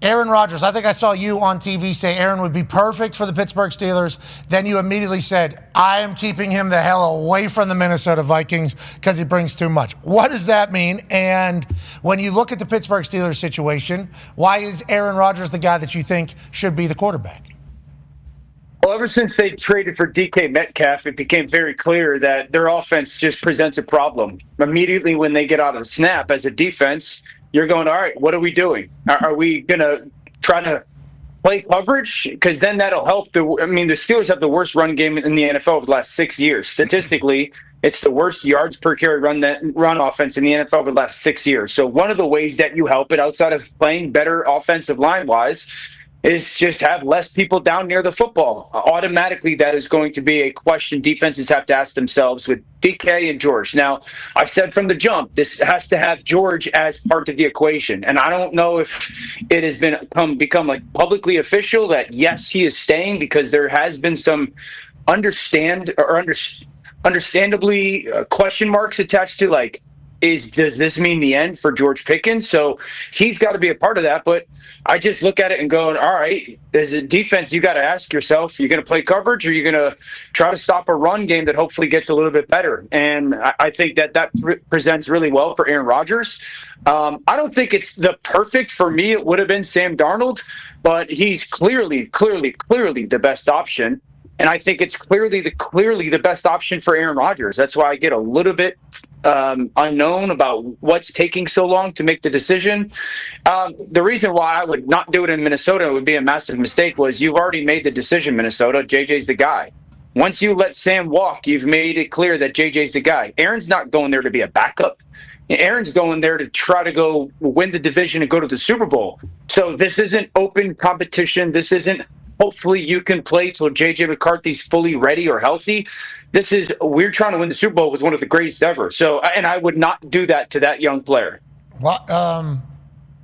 Aaron Rodgers, I think I saw you on TV say Aaron would be perfect for the Pittsburgh Steelers. Then you immediately said, I am keeping him the hell away from the Minnesota Vikings because he brings too much. What does that mean? And when you look at the Pittsburgh Steelers situation, why is Aaron Rodgers the guy that you think should be the quarterback? Well, ever since they traded for DK Metcalf, it became very clear that their offense just presents a problem. Immediately when they get out of the snap as a defense, you're going, all right, what are we doing? Are we going to try to play coverage? Because then that'll help. The Steelers have the worst run game in the NFL over the last 6 years. Statistically, it's the worst yards per carry run offense in the NFL over the last 6 years. So one of the ways that you help it outside of playing better offensive line-wise is just have less people down near the football. Automatically, that is going to be a question defenses have to ask themselves with DK and George. Now, I said from the jump, this has to have George as part of the equation. And I don't know if it has become like publicly official that, yes, he is staying, because there has been some understandably question marks attached to, like, does this mean the end for George Pickens? So he's got to be a part of that. But I just look at it and go, all right, as a defense, you got to ask yourself, you're going to play coverage, or you're going to try to stop a run game that hopefully gets a little bit better. And I think that presents really well for Aaron Rodgers. I don't think it's the perfect. For me, it would have been Sam Darnold, but he's clearly the best option. And I think it's clearly the best option for Aaron Rodgers. That's why I get a little bit unknown about what's taking so long to make the decision. The reason why I would not do it in Minnesota would be a massive mistake was you've already made the decision, Minnesota. JJ's the guy. Once you let Sam walk, you've made it clear that JJ's the guy. Aaron's not going there to be a backup. Aaron's going there to try to go win the division and go to the Super Bowl. So this isn't open competition. This isn't hopefully you can play till J.J. McCarthy's fully ready or healthy. We're trying to win the Super Bowl with one of the greatest ever. So, and I would not do that to that young player. Well,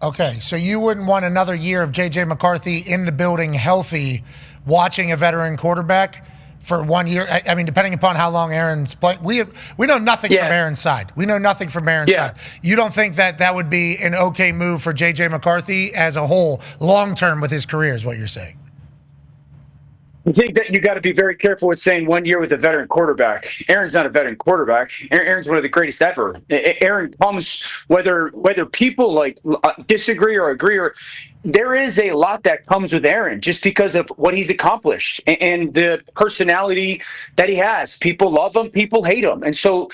okay, so you wouldn't want another year of J.J. McCarthy in the building healthy, watching a veteran quarterback for 1 year? I mean, depending upon how long Aaron's playing. We know nothing from Aaron's side. We know nothing from Aaron's side. You don't think that would be an okay move for J.J. McCarthy as a whole, long-term with his career is what you're saying? I think that you got to be very careful with saying 1 year with a veteran quarterback. Aaron's not a veteran quarterback. Aaron's one of the greatest ever. Aaron comes, whether people disagree or agree, or there is a lot that comes with Aaron just because of what he's accomplished and the personality that he has. People love him, people hate him. And so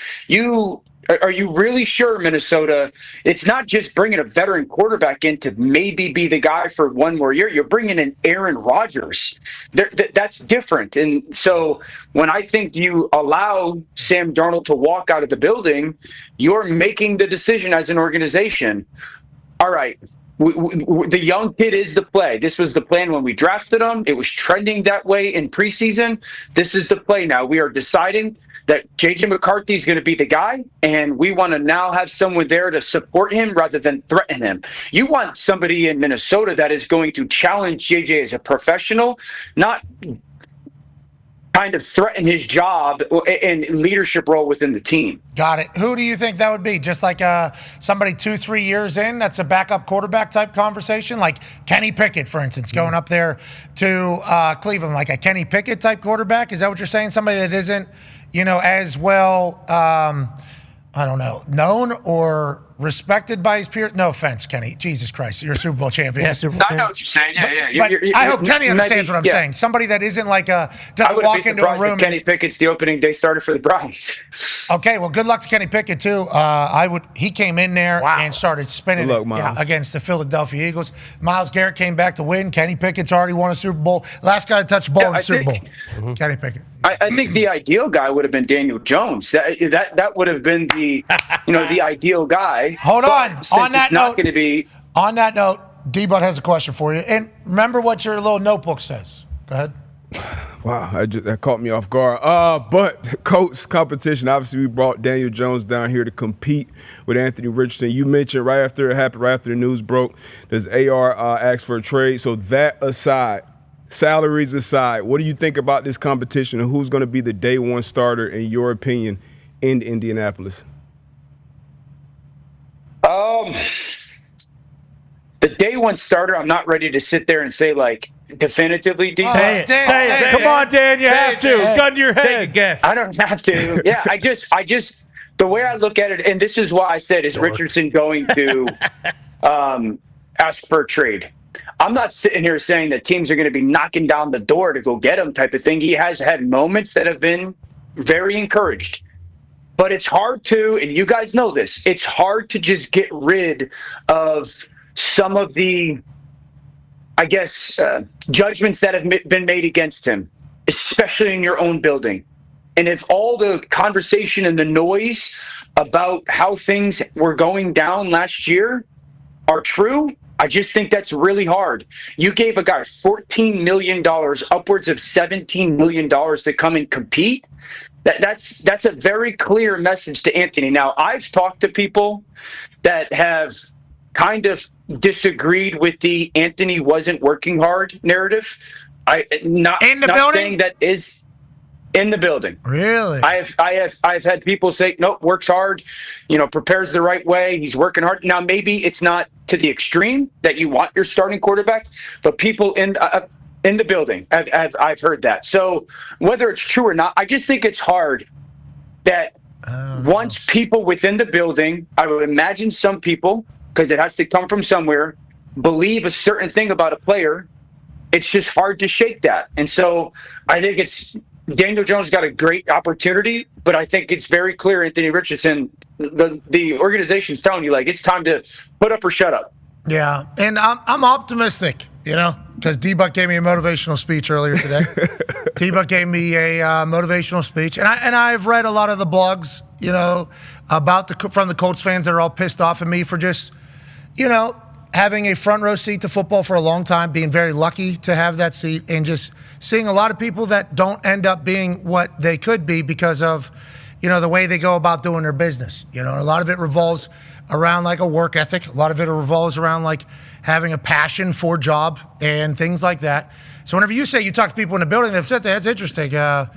are you really sure, Minnesota, it's not just bringing a veteran quarterback in to maybe be the guy for one more year? You're bringing in Aaron Rodgers. That's different. And so when I think you allow Sam Darnold to walk out of the building, you're making the decision as an organization. All right, the young kid is the play. This was the plan when we drafted him. It was trending that way in preseason. This is the play now. We are deciding that J.J. McCarthy is going to be the guy, and we want to now have someone there to support him rather than threaten him. You want somebody in Minnesota that is going to challenge J.J. as a professional, not kind of threaten his job and leadership role within the team. Got it. Who do you think that would be? Just like somebody 2-3 years in, that's a backup quarterback type conversation? Like Kenny Pickett, for instance, going up there to Cleveland, like a Kenny Pickett type quarterback? Is that what you're saying? Somebody that isn't, as well, I don't know, known or respected by his peers? No offense, Kenny. Jesus Christ, you're a Super Bowl champion. Yeah, I know what you're saying. But I hope Kenny understands what I'm saying. Somebody that isn't doesn't walk into a room. If Kenny Pickett's the opening day starter for the Browns. Okay, well, good luck to Kenny Pickett too. He came in there and started spinning against the Philadelphia Eagles. Myles Garrett came back to win. Kenny Pickett's already won a Super Bowl. Last guy to touch the ball in the Super Bowl. Kenny Pickett. I think the ideal guy would have been Daniel Jones. That would have been the the ideal guy. Hold on. On that note, D-Bud has a question for you. And remember what your little notebook says. Go ahead. Wow, that caught me off guard. But Colts competition, obviously we brought Daniel Jones down here to compete with Anthony Richardson. You mentioned right after it happened, right after the news broke, does AR ask for a trade? So that aside, salaries aside, what do you think about this competition and who's going to be the day one starter, in your opinion, in Indianapolis? the day one starter, I'm not ready to sit there and say, like, definitively, D. Say it. Come on, Dan. You have to. Gun to your head. Take a guess. I don't have to. Yeah, I just, the way I look at it, and this is why I said, is Richardson going to ask for a trade? I'm not sitting here saying that teams are going to be knocking down the door to go get him type of thing. He has had moments that have been very encouraged. But it's hard to, and you guys know this, it's hard to just get rid of some of the, I guess, judgments that have been made against him, especially in your own building. And if all the conversation and the noise about how things were going down last year are true, I just think that's really hard. You gave a guy $14 million, upwards of $17 million to come and compete. That's a very clear message to Anthony. Now, I've talked to people that have kind of disagreed with the Anthony wasn't working hard narrative. Not saying that is in the building. Really? I've had people say, nope, works hard, prepares the right way, he's working hard. Now, maybe it's not to the extreme that you want your starting quarterback, but people in the building, I've heard that. So whether it's true or not, I just think it's hard that once people within the building, I would imagine some people, because it has to come from somewhere, believe a certain thing about a player, it's just hard to shake that. And so I think Daniel Jones got a great opportunity, but I think it's very clear, Anthony Richardson, the organization's telling you, like, it's time to put up or shut up. Yeah, and I'm optimistic, because D-Buck gave me a motivational speech earlier today. D-Buck gave me a motivational speech, and I've read a lot of the blogs, from the Colts fans that are all pissed off at me for just, having a front row seat to football for a long time, being very lucky to have that seat, and just seeing a lot of people that don't end up being what they could be because of, the way they go about doing their business. A lot of it revolves around like a work ethic. A lot of it revolves around like having a passion for job and things like that. So whenever you say you talk to people in the building, they've said that, that's interesting. Let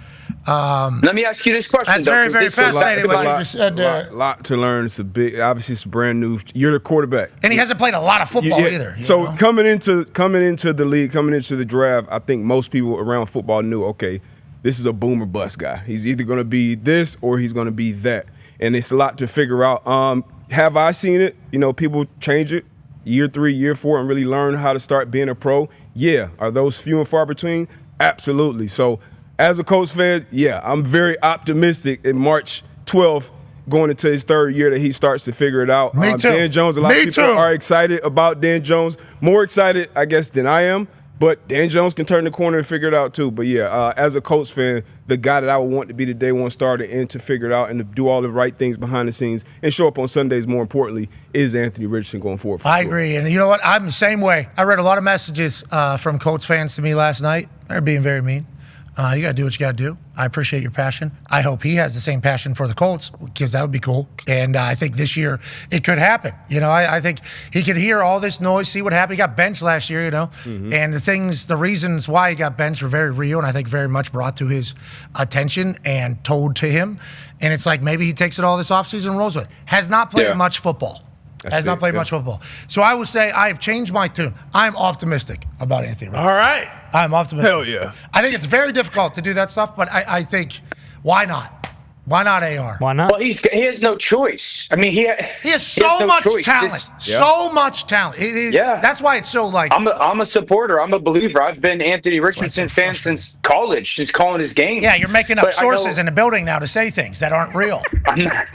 me ask you this question. That's very, very fascinating what you just said. A lot to learn. Obviously it's brand new. You're the quarterback. And he hasn't played a lot of football either. So coming into the league, coming into the draft, I think most people around football knew, okay, this is a boom or bust guy. He's either going to be this or he's going to be that. And it's a lot to figure out. Have I seen it? People change it year 3, year 4 and really learn how to start being a pro. Yeah. Are those few and far between? Absolutely. So as a Colts fan, yeah, I'm very optimistic in March 12th going into his 3rd year that he starts to figure it out. Me too. Dan Jones, a lot of people are excited about Dan Jones. More excited, I guess, than I am. But Dan Jones can turn the corner and figure it out too. But yeah, as a Colts fan, the guy that I would want to be the day one starter and to figure it out and to do all the right things behind the scenes and show up on Sundays, more importantly, is Anthony Richardson going forward. I agree. And you know what? I'm the same way. I read a lot of messages from Colts fans to me last night. They're being very mean. You got to do what you got to do. I appreciate your passion. I hope he has the same passion for the Colts, because that would be cool. And I think this year it could happen. I think he could hear all this noise, see what happened. He got benched last year, Mm-hmm. and the reasons why he got benched were very real, and I think very much brought to his attention and told to him. And it's like maybe he takes it all this offseason and rolls with it. Has not played much football. Much football. So I would say I have changed my tune. I'm optimistic about Anthony Richardson. All right. I'm optimistic. Hell yeah. I think it's very difficult to do that stuff, but I think, why not? Why not AR? Why not? Well, he has no choice. I mean, he has so much talent. So much talent. It is. Yeah. That's why it's so like. I'm a supporter. I'm a believer. I've been Anthony Richardson fan since college, since calling his game. Yeah, you're making up sources in the building now to say things that aren't real. That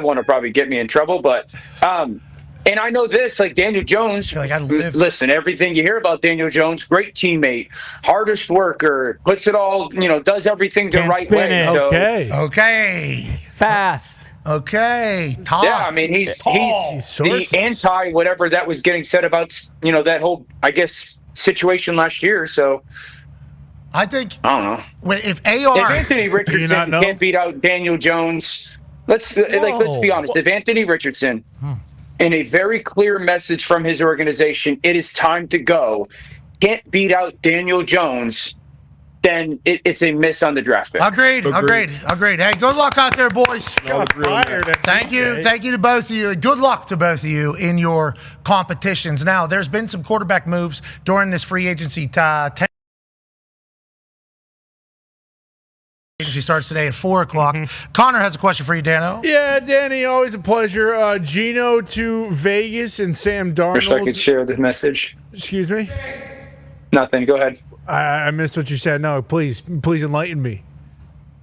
one will probably get me in trouble, but. And I know this, like Daniel Jones, listen, everything you hear about Daniel Jones, great teammate, hardest worker, puts it all, does everything the right way. Okay. Fast. Okay. Tough. Yeah, I mean, he's the anti whatever that was getting said about, that whole, I guess, situation last year. So I think, I don't know. If Anthony Richardson can't beat out Daniel Jones, let's be honest. If Anthony Richardson, in a very clear message from his organization, it is time to go, can't beat out Daniel Jones, then it's a miss on the draft pick. Agreed. Hey, good luck out there, boys. Thank you to both of you. Good luck to both of you in your competitions. Now, there's been some quarterback moves during this free agency. She starts today at 4 o'clock. Connor has a question for you, Dano. Yeah, Danny, always a pleasure. Geno to Vegas and Sam Darnold. Wish I could share the message. Excuse me? Nothing. Go ahead. I missed what you said. No, please enlighten me.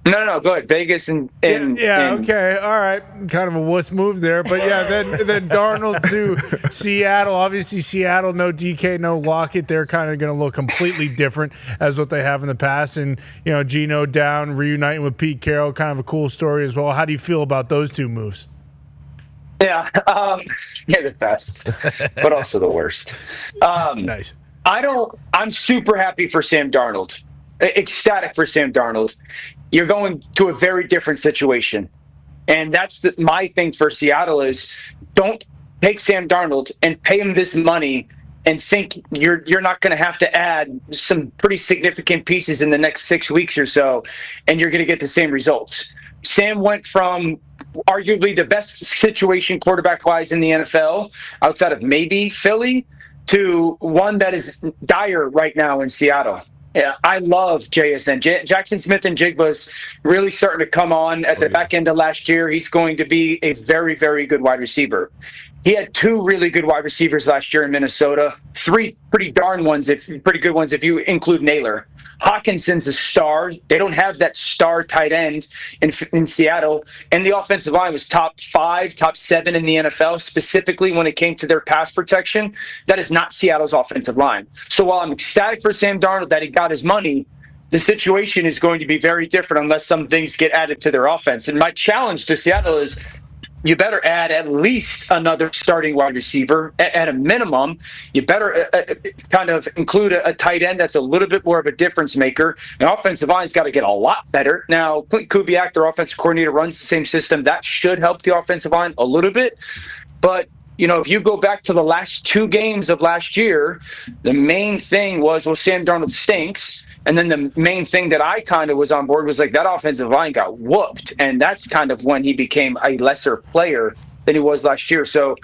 No, go ahead. Vegas and okay, all right. Kind of a wuss move there, but yeah, then Darnold to Seattle. Obviously, Seattle, no DK, no Lockett. They're kind of going to look completely different as what they have in the past. And Geno down, reuniting with Pete Carroll, kind of a cool story as well. How do you feel about those two moves? Yeah, the best, but also the worst. Nice. I'm super happy for Sam Darnold. Ecstatic for Sam Darnold. You're going to a very different situation. And that's my thing for Seattle is don't take Sam Darnold and pay him this money and think you're not going to have to add some pretty significant pieces in the next 6 weeks or so, and you're going to get the same results. Sam went from arguably the best situation quarterback-wise in the NFL, outside of maybe Philly, to one that is dire right now in Seattle. Yeah, I love JSN. Jaxson Smith and Jigba's really starting to come on at the back end of last year. He's going to be a very, very good wide receiver. He had 2 really good wide receivers last year in Minnesota. 3 pretty good ones if you include Naylor. Hawkinson's a star. They don't have that star tight end in Seattle. And the offensive line was top 5, top 7 in the NFL, specifically when it came to their pass protection. That is not Seattle's offensive line. So while I'm ecstatic for Sam Darnold that he got his money, the situation is going to be very different unless some things get added to their offense. And my challenge to Seattle is you better add at least another starting wide receiver at a minimum. You better kind of include a tight end that's a little bit more of a difference maker. The offensive line's got to get a lot better. Now, Kubiak, their offensive coordinator, runs the same system. That should help the offensive line a little bit. But if you go back to the last 2 games of last year, the main thing was, Sam Darnold stinks. And then the main thing that I kind of was on board was like that offensive line got whooped. And that's kind of when he became a lesser player than he was last year. So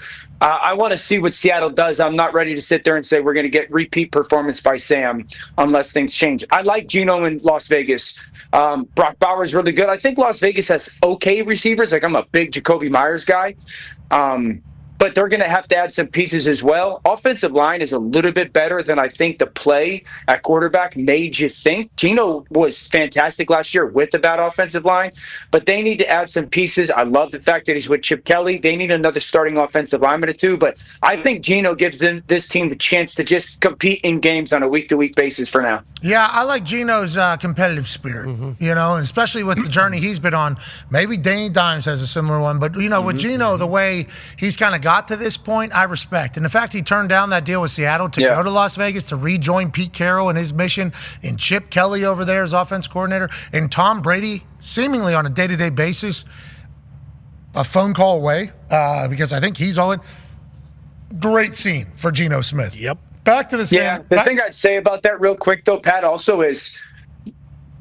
I want to see what Seattle does. I'm not ready to sit there and say we're going to get repeat performance by Sam unless things change. I like Geno in Las Vegas. Brock Bowers really good. I think Las Vegas has okay receivers. Like I'm a big Jacoby Myers guy. But they're going to have to add some pieces as well. Offensive line is a little bit better than I think the play at quarterback made you think. Geno was fantastic last year with the bad offensive line, but they need to add some pieces. I love the fact that he's with Chip Kelly. They need another starting offensive lineman or 2, but I think Geno gives this team the chance to just compete in games on a week-to-week basis for now. Yeah, I like Geno's competitive spirit, and especially with the journey he's been on. Maybe Danny Dimes has a similar one, but, with Geno, the way he's kind of got to this point, I respect. And the fact he turned down that deal with Seattle to go to Las Vegas to rejoin Pete Carroll and his mission, and Chip Kelly over there as offense coordinator, and Tom Brady seemingly on a day-to-day basis, a phone call away, because I think he's all in. Great scene for Geno Smith. Yep. Back to the same. Yeah, the thing I'd say about that real quick, though, Pat, also is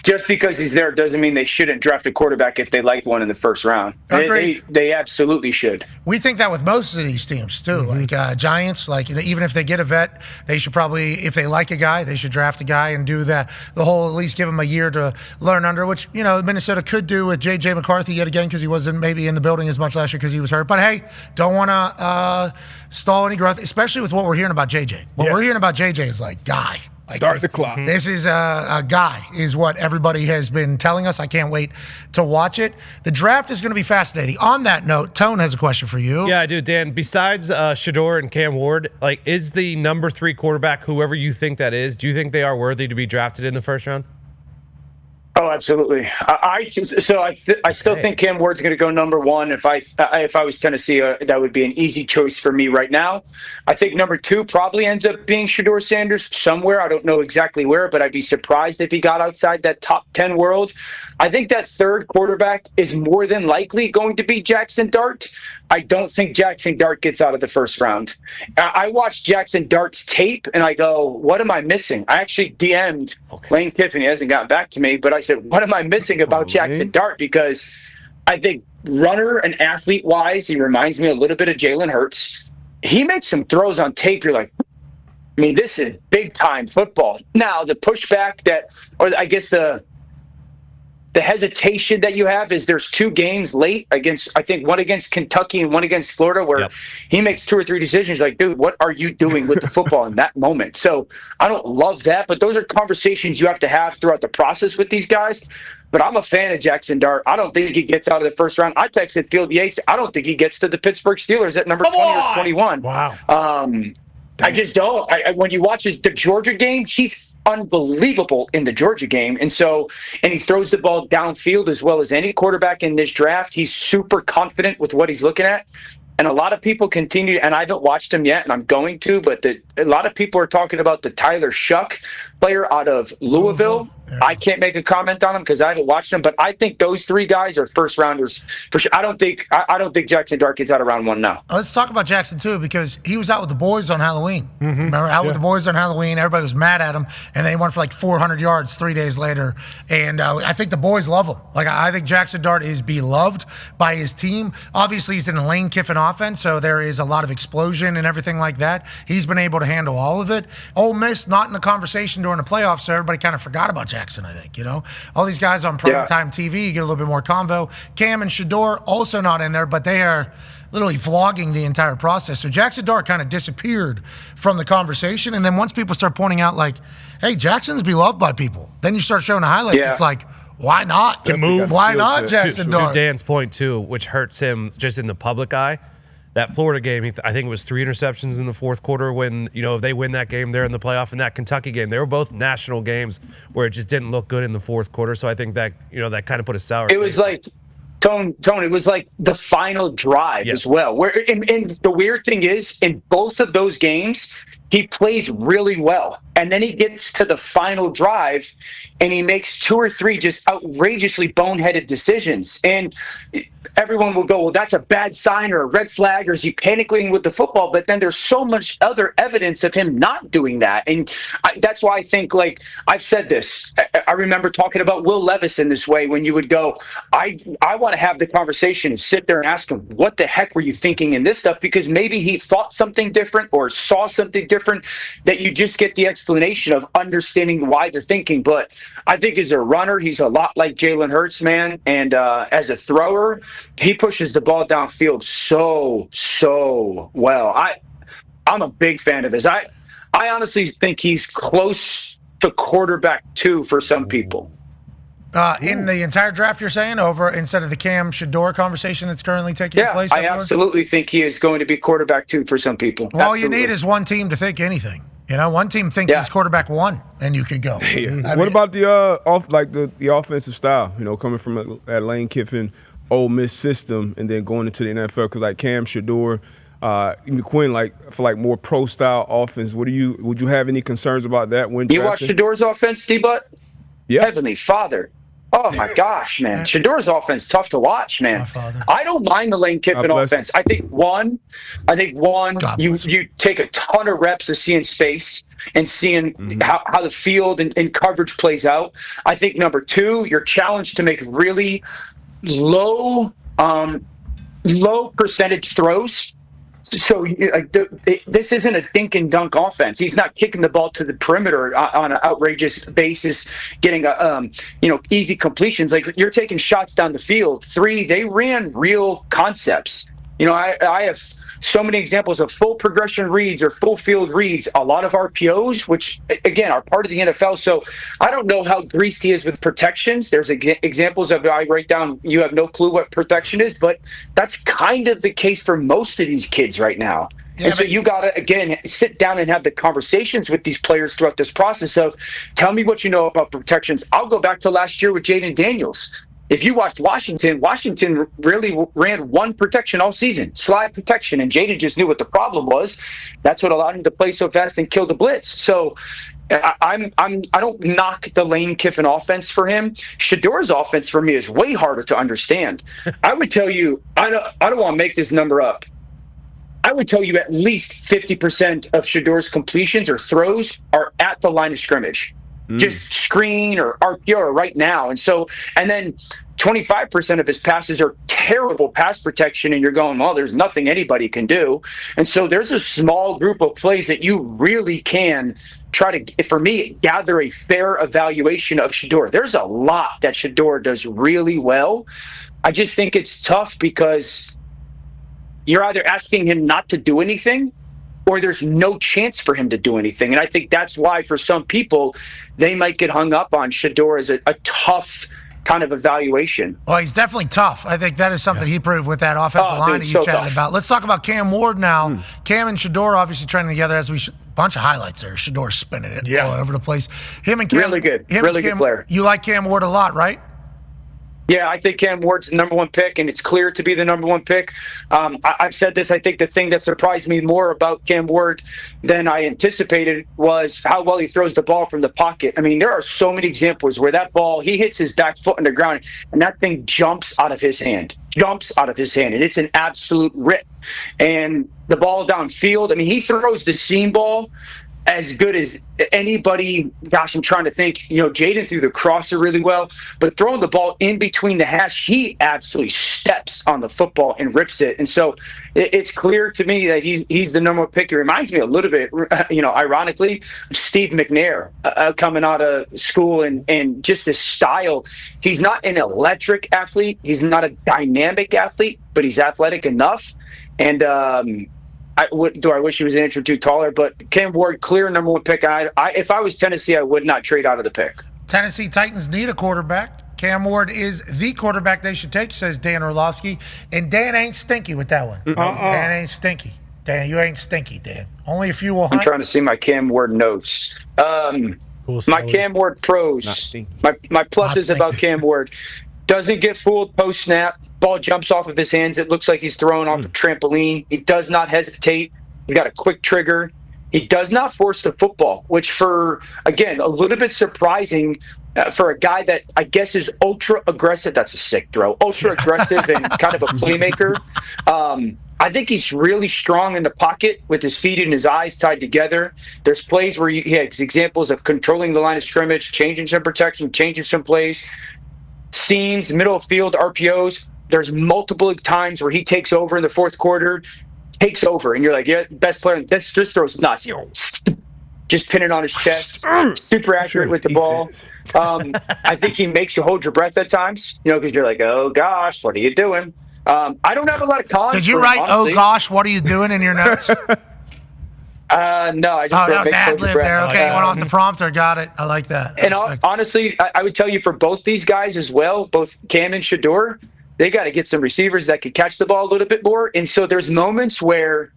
just because he's there doesn't mean they shouldn't draft a quarterback if they like one in the first round. They absolutely should. We think that with most of these teams, too. Like Giants, even if they get a vet, they should probably, if they like a guy, they should draft a guy and do that. The whole, at least give him a year to learn under, which, Minnesota could do with J.J. McCarthy yet again because he wasn't maybe in the building as much last year because he was hurt. But, hey, don't want to stall any growth, especially with what we're hearing about J.J. What we're hearing about J.J. is guy. Start the clock. This is a guy, is what everybody has been telling us. I can't wait to watch it. The draft is going to be fascinating. On that note, Tone has a question for you. Yeah, I do, Dan. Besides Shedeur and Cam Ward, is the number 3 quarterback, whoever you think that is, do you think they are worthy to be drafted in the first round? Oh, absolutely. I still think Cam Ward's going to go number 1. If I was Tennessee, that would be an easy choice for me right now. I think number 2 probably ends up being Shedeur Sanders somewhere. I don't know exactly where, but I'd be surprised if he got outside that top 10 world. I think that 3rd quarterback is more than likely going to be Jaxson Dart. I don't think Jaxson Dart gets out of the first round. I watched Jaxson Dart's tape, and I go, what am I missing? I actually DM'd Lane Kiffin. He hasn't gotten back to me, but I said, what am I missing about Jaxson Dart? Because I think runner and athlete-wise, he reminds me a little bit of Jalen Hurts. He makes some throws on tape. You're like, I mean, this is big-time football. Now, the pushback or I guess the hesitation that you have is there's 2 games late against, I think, one against Kentucky and one against Florida where he makes 2 or 3 decisions like, dude, what are you doing with the football in that moment? So I don't love that, but those are conversations you have to have throughout the process with these guys. But I'm a fan of Jaxson Dart. I don't think he gets out of the first round. I texted Field Yates. I don't think he gets to the Pittsburgh Steelers at number 20 or 21. Wow. I just don't. When you watch the Georgia game, he's unbelievable in the Georgia game. And he throws the ball downfield as well as any quarterback in this draft. He's super confident with what he's looking at. And a lot of people continue, and I haven't watched him yet, and I'm going to, but a lot of people are talking about the Tyler Shuck player out of Louisville. Yeah. I can't make a comment on him because I haven't watched him, but I think those 3 guys are first rounders for sure. I don't think Jaxson Dart gets out of round 1 now. Let's talk about Jaxson too, because he was out with the boys on Halloween. Remember, out with the boys on Halloween. Everybody was mad at him, and they went for like 400 yards 3 days later. And I think the boys love him. Like, I think Jaxson Dart is beloved by his team. Obviously, he's in a Lane Kiffin offense, so there is a lot of explosion and everything like that. He's been able to handle all of it. Ole Miss not in the conversation during the playoffs, so everybody kind of forgot about Jaxson, I think. All these guys on primetime TV, you get a little bit more convo. Cam and Shedeur also not in there, but they are literally vlogging the entire process. So Jaxson Dart kind of disappeared from the conversation, and then once people start pointing out, like, hey, Jackson's beloved by people, then you start showing the highlights. It's like, why not? Why not Jaxson Dart? To Dan's point, too, which hurts him just in the public eye. That Florida game, I think it was 3 interceptions in the fourth quarter when, if they win that game, they're in the playoff. And that Kentucky game, they were both national games where it just didn't look good in the fourth quarter. So I think that, that kind of put a sour taste. It was like, Tone, it was like the final drive as well. Where and the weird thing is, in both of those games, he plays really well. And then he gets to the final drive and he makes 2 or 3 just outrageously boneheaded decisions. And everyone will go, well, that's a bad sign or a red flag, or is he panicking with the football? But then there's so much other evidence of him not doing that. And that's why I think, like, I've said this. I remember talking about Will Levis in this way when you would go, I want to have the conversation and sit there and ask him, what the heck were you thinking in this stuff? Because maybe he thought something different or saw something different that you just get the explanation of understanding why they're thinking. But I think as a runner, he's a lot like Jalen Hurts, man. And as a thrower, he pushes the ball downfield so well. I'm a big fan of his. I honestly think he's close to quarterback 2 for some people. In the entire draft, you're saying, over instead of the Cam Shedeur conversation that's currently taking place? I absolutely think he is going to be quarterback 2 for some people. Well, all you need is one team to think anything. One team think he's quarterback 1, and you could go. What about the offensive style? Coming from that Lane Kiffin Ole Miss system and then going into the NFL, because like Cam Shedeur, McQuinn, for more pro style offense. Would you have any concerns about that when you watch Shedeur's offense, D-Butt? Yeah. Heavenly Father. Oh my gosh, man. Shedeur's offense tough to watch, man. I don't mind the Lane Kiffin offense. I think one, you take a ton of reps of seeing space and seeing how the field and coverage plays out. I think number 2, you're challenged to make really low percentage throws. So this isn't a dink and dunk offense. He's not kicking the ball to the perimeter on an outrageous basis, getting easy completions. Like, you're taking shots down the field. 3, they ran real concepts. I have so many examples of full progression reads or full field reads, a lot of RPOs, which, again, are part of the NFL. So I don't know how greased he is with protections. There's examples of, I write down, you have no clue what protection is, but that's kind of the case for most of these kids right now. Yeah, and so you got to, again, sit down and have the conversations with these players throughout this process of, tell me what you know about protections. I'll go back to last year with Jaden Daniels. If you watched Washington really ran one protection all season, slide protection, and Jaden just knew what the problem was. That's what allowed him to play so fast and kill the blitz. So I don't knock the Lane Kiffin offense for him. Shedeur's offense for me is way harder to understand. I would tell you, I don't want to make this number up. I would tell you at least 50% of Shedeur's completions or throws are at the line of scrimmage. Just screen or RPO or right now. And then 25% of his passes are terrible pass protection, and you're going, well, there's nothing anybody can do. And so there's a small group of plays that you really can try to, for me, gather a fair evaluation of Shedeur. There's a lot that Shedeur does really well. I just think it's tough because you're either asking him not to do anything or there's no chance for him to do anything. And I think that's why for some people, they might get hung up on Shedeur as a tough kind of evaluation. Well, he's definitely tough. I think that is something he proved with that offensive line that you chatted about. Let's talk about Cam Ward now. Cam and Shedeur obviously training together as we bunch of highlights there. Shedeur spinning it all over the place. Him and Cam, really good player. You like Cam Ward a lot, right? Yeah, I think Cam Ward's the number one pick, and it's clear to be the number one pick. I've said this. I think the thing that surprised me more about Cam Ward than I anticipated was how well he throws the ball from the pocket. I mean, there are so many examples where that ball, he hits his back foot on the ground, and that thing jumps out of his hand. And it's an absolute rip. And the ball downfield, I mean, he throws the seam ball as good as anybody. Gosh, I'm trying to think. Jaden threw the crosser really well, but throwing the ball in between the hash, he absolutely steps on the football and rips it. And so it's clear to me that he's the number one pick. It reminds me a little bit, ironically, of Steve McNair coming out of school and just his style. He's not an electric athlete. He's not a dynamic athlete, but he's athletic enough. And I wish he was an inch or two taller, but Cam Ward, clear number one pick. If I was Tennessee, I would not trade out of the pick. Tennessee Titans need a quarterback. Cam Ward is the quarterback they should take, says Dan Orlovsky. And Dan ain't stinky with that one. Dan ain't stinky. Dan, you ain't stinky, Dan. Only a few will hunt. I'm trying to see my Cam Ward notes. My Cam Ward pros. My pluses about Cam Ward. Doesn't get fooled post-snap. Ball jumps off of his hands. It looks like he's throwing off a trampoline. He does not hesitate. He got a quick trigger. He does not force the football, which again, a little bit surprising for a guy that I guess is ultra aggressive. That's a sick throw. Ultra aggressive and kind of a playmaker. I think he's really strong in the pocket with his feet and his eyes tied together. There's plays where he has examples of controlling the line of scrimmage, changing some protection, changing some plays, seams, middle of field, RPOs. There's multiple times where he takes over in the fourth quarter, and you're like, yeah, best player. This throw's nuts. Just pin it on his chest. Super accurate with the ball. I think he makes you hold your breath at times, because you're like, oh, gosh, what are you doing? I don't have a lot of cons. Did you write, oh, gosh, what are you doing in your notes? No, I just that was ad-lib there. Okay, went off the prompter. Got it. I like that. And honestly, I would tell you for both these guys as well, both Cam and Shedeur, they got to get some receivers that could catch the ball a little bit more. And so there's moments where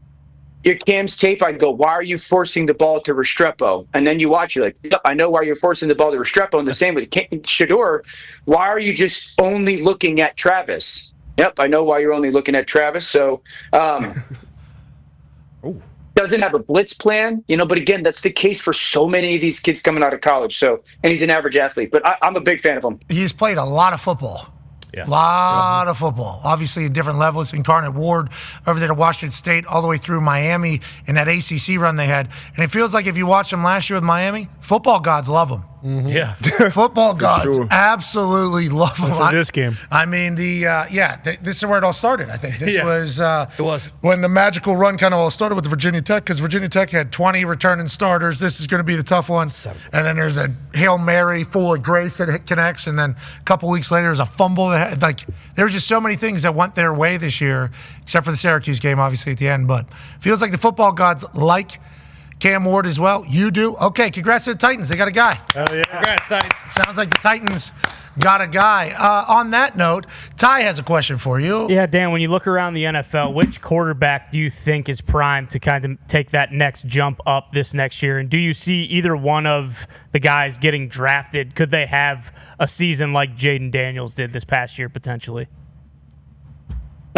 your Cam's tape, I go, why are you forcing the ball to Restrepo? And then you watch, you're like, yep, I know why you're forcing the ball to Restrepo. And the same with Shedeur. Why are you just only looking at Travis? Yep, I know why you're only looking at Travis. So doesn't have a blitz plan, but again, that's the case for so many of these kids coming out of college. So, and he's an average athlete, but I'm a big fan of him. He's played a lot of football. A lot of football. Obviously, at different levels. Incarnate Ward over there to Washington State, all the way through Miami in that ACC run they had. And it feels like if you watched them last year with Miami, football gods love them. Mm-hmm. Yeah. Football gods absolutely love them. For this game. I mean, this is where it all started, I think. This was it was when the magical run kind of all started with Virginia Tech, because Virginia Tech had 20 returning starters. This is going to be the tough one. And then there's a Hail Mary full of grace that connects, and then a couple weeks later there's a fumble. There's just so many things that went their way this year, except for the Syracuse game, obviously, at the end. But feels like the football gods like Cam Ward as well. You do? Okay, congrats to the Titans. They got a guy. Oh, yeah. Congrats, Titans. Sounds like the Titans got a guy. On that note, Ty has a question for you. Yeah, Dan, when you look around the NFL, which quarterback do you think is primed to kind of take that next jump up this next year? And do you see either one of the guys getting drafted? Could they have a season like Jaden Daniels did this past year potentially?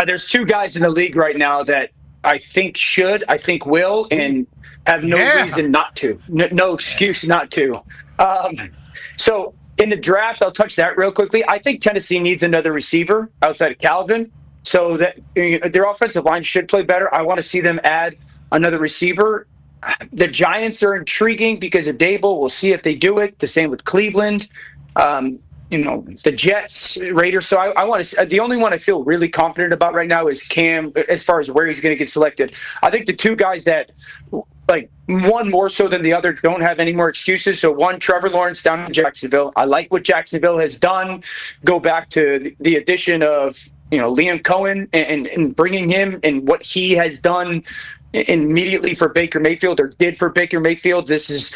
There's two guys in the league right now that I think will, and have no reason not to. No excuse not to. So in the draft, I'll touch that real quickly. I think Tennessee needs another receiver outside of Calvin, so that their offensive line should play better. I want to see them add another receiver. The Giants are intriguing because of Dable. We'll see if they do it. The same with Cleveland. The Jets, Raiders. So I want to. The only one I feel really confident about right now is Cam, as far as where he's going to get selected. I think the two guys that, like, one more so than the other, don't have any more excuses. So one, Trevor Lawrence down in Jacksonville. I like what Jacksonville has done. Go back to the addition of Liam Cohen and bringing him and what he has done immediately for Baker Mayfield, or did for Baker Mayfield. This is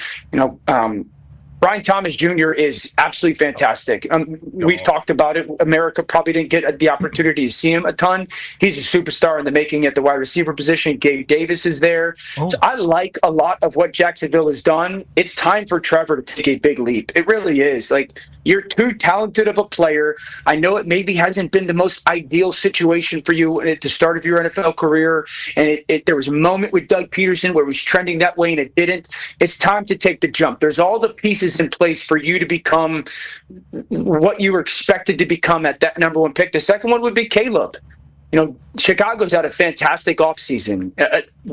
Brian Thomas Jr. is absolutely fantastic. We've talked about it. America probably didn't get the opportunity to see him a ton. He's a superstar in the making at the wide receiver position. Gabe Davis is there. So I like a lot of what Jacksonville has done. It's time for Trevor to take a big leap. It really is. Like, you're too talented of a player. I know it maybe hasn't been the most ideal situation for you at the start of your NFL career. And there was a moment with Doug Peterson where it was trending that way and it didn't. It's time to take the jump. There's all the pieces in place for you to become what you were expected to become at that number one pick. The second one would be Caleb. Chicago's had a fantastic offseason.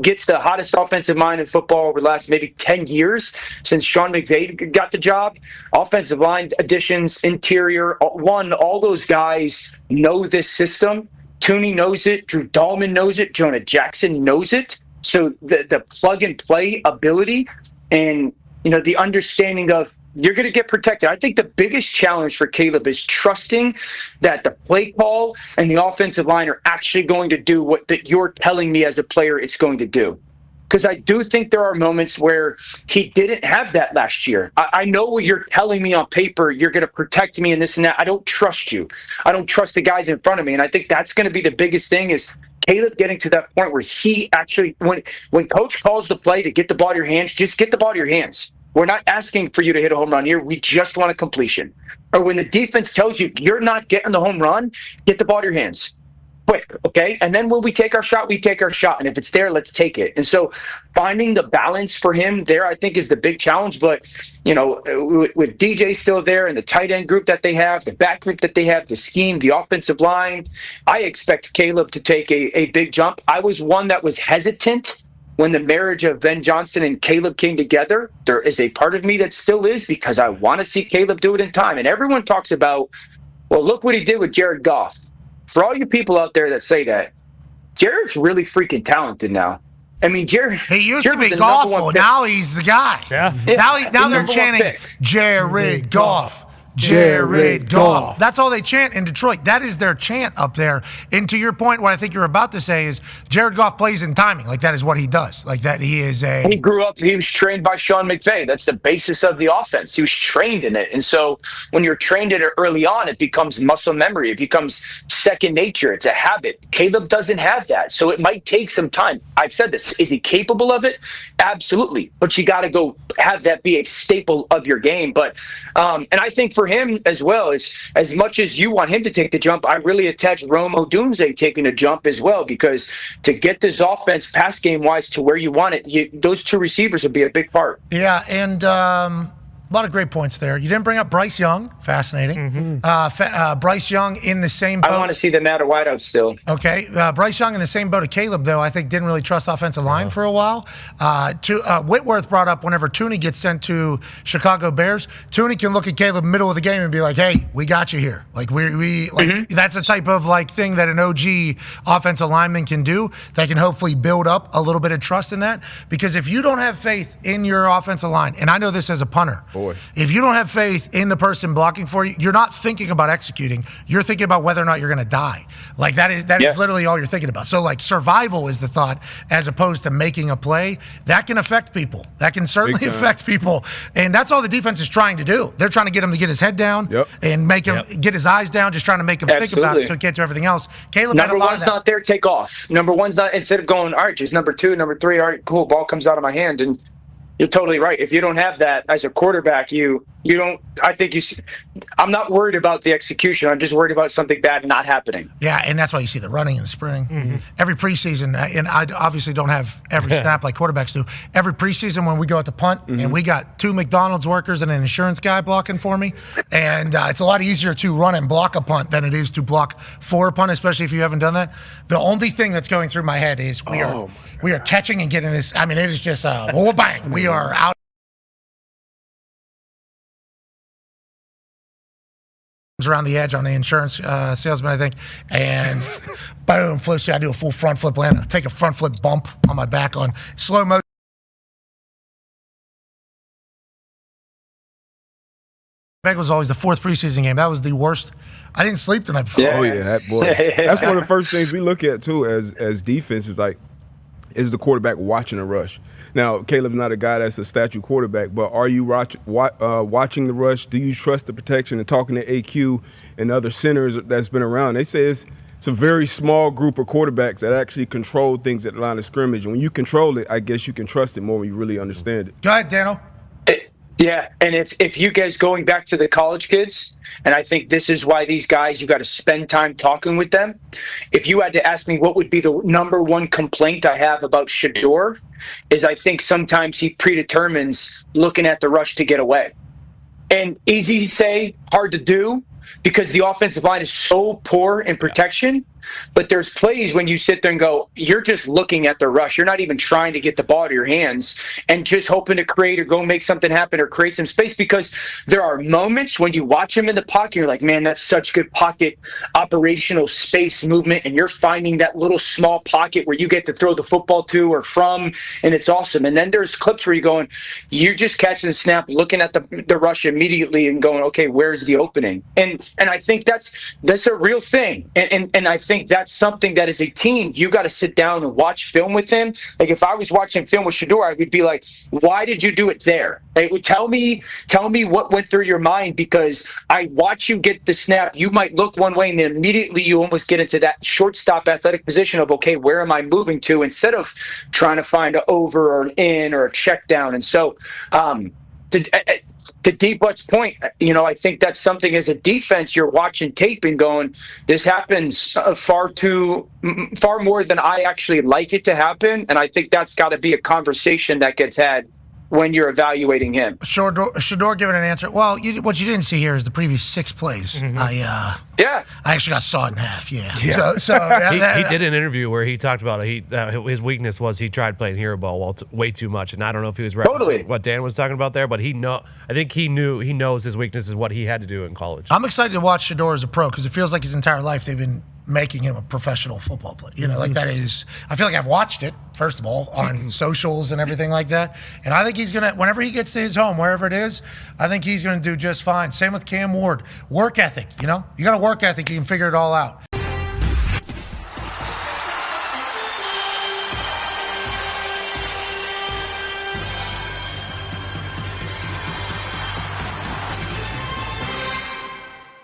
Gets the hottest offensive mind in football over the last maybe 10 years since Sean McVay got the job. Offensive line additions, interior, all those guys know this system. Tooney knows it. Drew Dahlman knows it. Jonah Jackson knows it. So the plug-and-play ability and the understanding of you're going to get protected. I think the biggest challenge for Caleb is trusting that the play call and the offensive line are actually going to do what that you're telling me as a player it's going to do. Because I do think there are moments where he didn't have that last year. I know what you're telling me on paper. You're going to protect me and this and that. I don't trust you. I don't trust the guys in front of me. And I think that's going to be the biggest thing is Caleb getting to that point where he actually, when coach calls the play to get the ball to your hands, just get the ball to your hands. We're not asking for you to hit a home run here. We just want a completion. Or when the defense tells you you're not getting the home run, get the ball to your hands. Quick, okay? And then when we take our shot, we take our shot. And if it's there, let's take it. And so finding the balance for him there, I think, is the big challenge. But, with DJ still there and the tight end group that they have, the back group that they have, the scheme, the offensive line, I expect Caleb to take a big jump. I was one that was hesitant when the marriage of Ben Johnson and Caleb came together. There is a part of me that still is, because I want to see Caleb do it in time. And everyone talks about, well, look what he did with Jared Goff. For all you people out there that say that, Jared's really freaking talented now. I mean, Jared. He used to be awful. Now he's the guy. Yeah. Now they're chanting Jared Goff. Jared Goff. That's all they chant in Detroit. That is their chant up there. And to your point, what I think you're about to say is Jared Goff plays in timing. Like, that is what he does. Like, that he is a... He grew up, he was trained by Sean McVay. That's the basis of the offense. He was trained in it. And so when you're trained in it early on, it becomes muscle memory. It becomes second nature. It's a habit. Caleb doesn't have that. So it might take some time. I've said this. Is he capable of it? Absolutely. But you got to go have that be a staple of your game. But, and I think for him as well, as much as you want him to take the jump, I really attach Rome Odunze taking a jump as well, because to get this offense pass game wise to where you want it, those two receivers would be a big part. Yeah, and a lot of great points there. You didn't bring up Bryce Young. Fascinating. Bryce Young in the same boat. I want to see them out of wideout still. Okay. Bryce Young in the same boat of Caleb, though, I think didn't really trust offensive line for a while. Whitworth brought up whenever Tooney gets sent to Chicago Bears, Tooney can look at Caleb middle of the game and be like, hey, we got you here. Like, that's the type of thing that an OG offensive lineman can do that can hopefully build up a little bit of trust in that. Because if you don't have faith in your offensive line, and I know this as a punter, Boy. If you don't have faith in the person blocking for you, you're not thinking about executing. You're thinking about whether or not you're going to die. Like that is literally all you're thinking about. So like survival is the thought as opposed to making a play. That can affect people. That can certainly affect people. And that's all the defense is trying to do. They're trying to get him to get his head down and make him get his eyes down, just trying to make him think about it so he can't do everything else. Caleb number one's not there, take off. Number one's not, instead of going, all right, just number two, number three, all right, cool, ball comes out of my hand. And you're totally right. If you don't have that as a quarterback, you don't. I'm not worried about the execution. I'm just worried about something bad not happening. Yeah, and that's why you see the running and the sprinting. Every preseason, and I obviously don't have every snap like quarterbacks do. Every preseason when we go out to punt, and we got 2 McDonald's workers and an insurance guy blocking for me, and it's a lot easier to run and block a punt than it is to block for a punt, especially if you haven't done that. The only thing that's going through my head is we are catching and getting this. I mean, it is just bang. We are out. Around the edge on the insurance salesman, I think, and boom, flips. I do a full front flip land. I take a front flip bump on my back on slow motion. Bengals was always the 4th preseason game. That was the worst. I didn't sleep the night before. Oh yeah, that boy. That's one of the first things we look at too as defense is the quarterback watching a rush. Now, Caleb's not a guy that's a statue quarterback, but are you watching the rush? Do you trust the protection? And talking to AQ and other centers that's been around, they say it's a very small group of quarterbacks that actually control things at the line of scrimmage. And when you control it, I guess you can trust it more when you really understand it. Go ahead, Dano. Yeah, and if you guys going back to the college kids, and I think this is why these guys, you got to spend time talking with them. If you had to ask me what would be the number one complaint I have about Shedeur, is I think sometimes he predetermines looking at the rush to get away. And easy to say, hard to do, because the offensive line is so poor in protection. But there's plays when you sit there and go, you're just looking at the rush. You're not even trying to get the ball to your hands and just hoping to create or go make something happen or create some space, because there are moments when you watch him in the pocket, you're like, man, that's such good pocket operational space movement. And you're finding that little small pocket where you get to throw the football to or from, and it's awesome. And then there's clips where you're just catching the snap, looking at the rush immediately and going, okay, where's the opening? And I think that's a real thing. And I think that's something that as a team, you got to sit down and watch film with him. Like if I was watching film with Shedeur, I would be like, why did you do it there? Like, tell me what went through your mind, because I watch you get the snap. You might look one way and then immediately you almost get into that shortstop athletic position of, okay, where am I moving to, instead of trying to find an over or an in or a check down. And so to D-Butt's point, I think that's something as a defense you're watching tape and going, this happens far more than I actually like it to happen. And I think that's got to be a conversation that gets had when you're evaluating him. Shedeur giving an answer. Well, what you didn't see here is the previous 6 plays. I actually got sawed in half. Yeah. So he did an interview where he talked about his weakness was he tried playing hero ball way too much, and I don't know if he was referencing what Dan was talking about there, but I think he knows his weakness is what he had to do in college. I'm excited to watch Shedeur as a pro, because it feels like his entire life they've been making him a professional football player. Like that is, I feel like I've watched it, first of all, on socials and everything like that. And I think he's going to, whenever he gets to his home, wherever it is, I think he's going to do just fine. Same with Cam Ward. Work ethic, you got a work ethic, you can figure it all out.